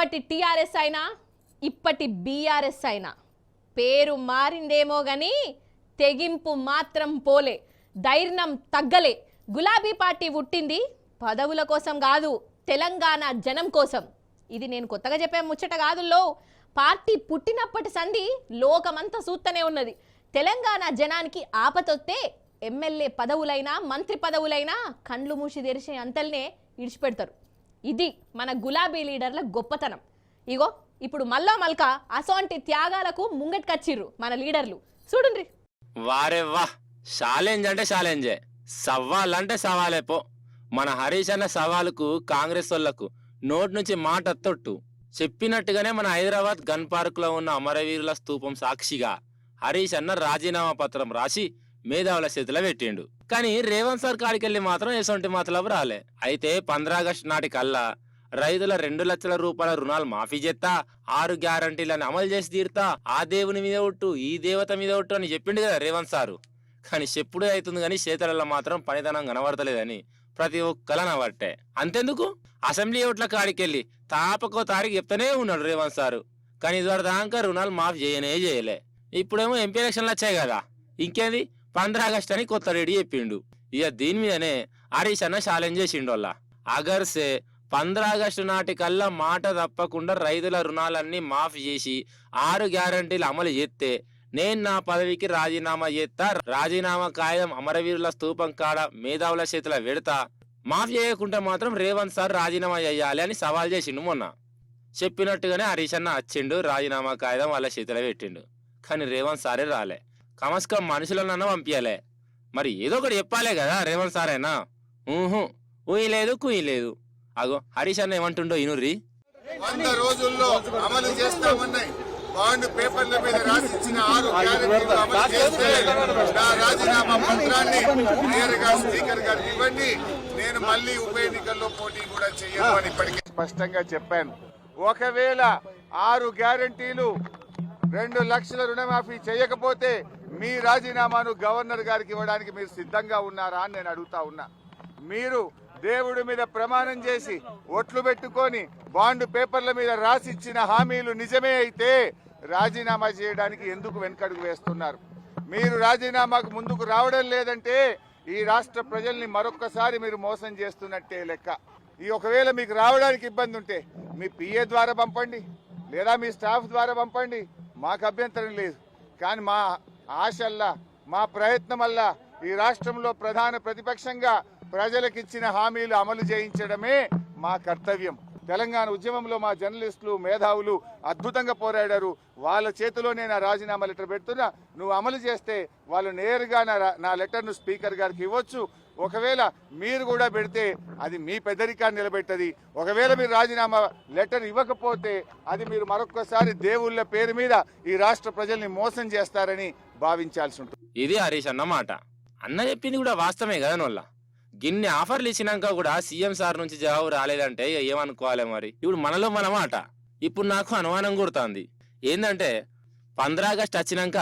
అప్పటి టీఆర్ఎస్ అయినా ఇప్పటి బీఆర్ఎస్ అయినా పేరు మారిందేమో గాని తెగింపు మాత్రం పోలే, ధైర్యం తగ్గలే. గులాబీ పార్టీ పుట్టింది పదవుల కోసం కాదు, తెలంగాణ జనం కోసం. ఇది నేను కొత్తగా చెప్పే ముచ్చట కాదుల్లో. పార్టీ పుట్టినప్పటి సంధి లోకమంతా చూస్తూనే ఉన్నది. తెలంగాణ జనానికి ఆపతొస్తే ఎమ్మెల్యే పదవులైనా మంత్రి పదవులైనా కండ్లు మూసి తెరిచే అంతల్నే ఇడిచిపెడతారు. ఇది మన గులాబీ లీడర్ల గొప్పతనం. ఇగో ఇప్పుడు మల్లా మల్కా అసోంటి త్యాగాలకు ముంగట్కొచ్చిర్రు మన లీడర్లు. చూడండి. వారే వా, ఛాలెంజ్ అంటే ఛాలెంజే, సవాల్ అంటే సవాలే పో. మన హరీష్ అన్న సవాలుకు కాంగ్రెస్ వాళ్ళకు నోటి నుంచి మాట తొట్టు. చెప్పినట్టుగానే మన హైదరాబాద్ గన్ పార్క్ లో ఉన్న అమరవీరుల స్తూపం సాక్షిగా హరీష్ అన్న రాజీనామా పత్రం రాసి మేధావుల చేతిలో పెట్టిండు. కానీ రేవంత్ సార్ కాడికెళ్ళి మాత్రం ఎసొంటి మతలబు రాలే. అయితే 15 ఆగస్టు నాటికల్లా రైతుల 2 లక్షల రూపాయల రుణాలు మాఫీ చేస్తా, 6 గ్యారంటీలను అమలు చేసి తీరుతా, ఆ దేవుని మీద ఒట్టు ఈ దేవత మీద ఒట్టు అని చెప్పిండు కదా రేవంత్ సారు. కానీ చెప్పుడే అవుతుంది కానీ చేతులలో మాత్రం పనితనం కనబడతలేదని ప్రతి ఒక్కలా నవ్వట్టే. అంతెందుకు, అసెంబ్లీ ఓట్ల కాడికెళ్ళి తాపకో తారీఖు చెప్తానే ఉన్నాడు రేవంత్ సారు. కానీ ఇదివరకు దాకా రుణాలు మాఫీ చేయలే. ఇప్పుడేమో ఎంపీ ఎలక్షన్లు వచ్చాయి కదా, ఇంకేంది 15 ఆగస్టు అని కొత్త రెడీ చెప్పిండు. ఇక దీని మీదనే హరీష్ అన్న ఛాలెంజ్ చేసిండు. వల్ల అగర్సే 15 ఆగస్టు నాటికల్లా మాట తప్పకుండా రైతుల రుణాలన్నీ మాఫీ చేసి 6 గ్యారంటీలు అమలు చేస్తే నేను నా పదవికి రాజీనామా చేస్తా, రాజీనామా కాగితం అమరవీరుల స్తూపం కాడ మేధావుల చేతిలో పెడతా, మాఫీ చేయకుంటే మాత్రం రేవంత్ సార్ రాజీనామా చేయాలి అని సవాల్ చేసిండు. మొన్న చెప్పినట్టుగానే హరీష్ అన్న వచ్చిండు, రాజీనామా కాగితం వాళ్ళ చేతిలో పెట్టిండు. కానీ రేవంత్ సారే రాలే. కమస్కం మనుషులన్నా పంపించాలే. మరి ఏదో ఒకటి చెప్పాలే కదా రేవంత్ సారేనా. ఊయలేదు కుయ్యలేదు. అగో హరీష్ అన్న ఏమంటుండో ఇనుర్రి. 100 రోజుల్లో అమలు చేస్తామన్నాయి. బాండ్ పేపర్ల మీద రాసిచ్చిన 6 గ్యారెంటీలు అమలు చేస్తే నా రాజీనామా పత్రాన్ని నేరుగా స్పీకర్ గారికి ఇవ్వండి, నేను మళ్ళీ ఉప ఎన్నికల్లో పోటీ కూడా చేయను అని ఇప్పటికే స్పష్టంగా చెప్పాను. ఒకవేళ 6 గ్యారెంటీలు 2 లక్షల రుణమాఫీ చేయకపోతే మీ రాజీనామాను గవర్నర్ గారికి ఇవ్వడానికి మీరు సిద్ధంగా ఉన్నారా అని నేను అడుగుతా ఉన్నా. మీరు దేవుడి మీద ప్రమాణం చేసి ఒట్లు పెట్టుకొని బాండ్ పేపర్ల మీద రాసిచ్చిన హామీలు నిజమే అయితే రాజీనామా చేయడానికి ఎందుకు వెనకడుగు వేస్తున్నారు? మీరు రాజీనామాకు ముందుకు రావడం లేదంటే ఈ రాష్ట్ర ప్రజల్ని మరొక్కసారి మీరు మోసం చేస్తున్నట్టే లెక్క. ఒకవేళ మీకు రావడానికి ఇబ్బంది ఉంటే మీ పిఏ ద్వారా పంపండి, లేదా మీ స్టాఫ్ ద్వారా పంపండి, మాకు అభ్యంతరం లేదు. కానీ మా ఆశల్లా మా ప్రయత్నం వల్ల ఈ రాష్ట్రంలో ప్రధాన ప్రతిపక్షంగా ప్రజలకిచ్చిన హామీలు అమలు చేయించడమే మా కర్తవ్యం. తెలంగాణ ఉద్యమంలో మా జర్నలిస్టులు మేధావులు అద్భుతంగా పోరాడారు. వాళ్ళ చేతిలోనే నా రాజీనామా లెటర్ పెడుతున్నా. నువ్వు అమలు చేస్తే వాళ్ళు నేరుగా నా లెటర్ను స్పీకర్ గారికి ఇవ్వచ్చు. ఒకవేళ మీరు కూడా పెడితే అది మీ పెద్దరికాన్ని నిలబెట్టది. ఒకవేళ మీరు రాజీనామా లెటర్ ఇవ్వకపోతే అది మీరు మరొక్కసారి దేవుళ్ళ పేరు మీద ఈ రాష్ట్ర ప్రజల్ని మోసం చేస్తారని భావించాల్సి ఉంటుంది. ఇది హరీష్ అన్న మాట. అన్న చెప్పింది కూడా వాస్తవమే కదా నోళ్ళ. గిన్ని ఆఫర్లు ఇచ్చినాక కూడా సీఎం సార్ నుంచి జవాబు రాలేదంటే ఏమనుకోవాలి మరి? ఇప్పుడు మనలో మన మాట. ఇప్పుడు నాకు అనుమానం కుడుతుంది. ఏంటంటే 15 ఆగస్టు వచ్చినాక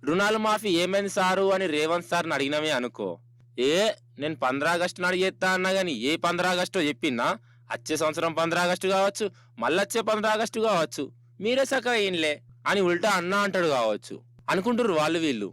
రుణాలు మాఫీ ఏమైంది సారు అని రేవంత్ సార్ని అడిగినమే అనుకో, నేను 15 ఆగస్టు నాడు చేస్తా అన్నా కానీ ఏ 15 ఆగస్టు చెప్పినా వచ్చే సంవత్సరం 15 ఆగస్టు కావచ్చు, మళ్ళొచ్చే 15 ఆగస్టు కావచ్చు, మీరే సక్క ఏంలే అని ఉల్టా అన్నా అంటాడు కావచ్చు అనుకుంటారు వాళ్ళు వీళ్ళు.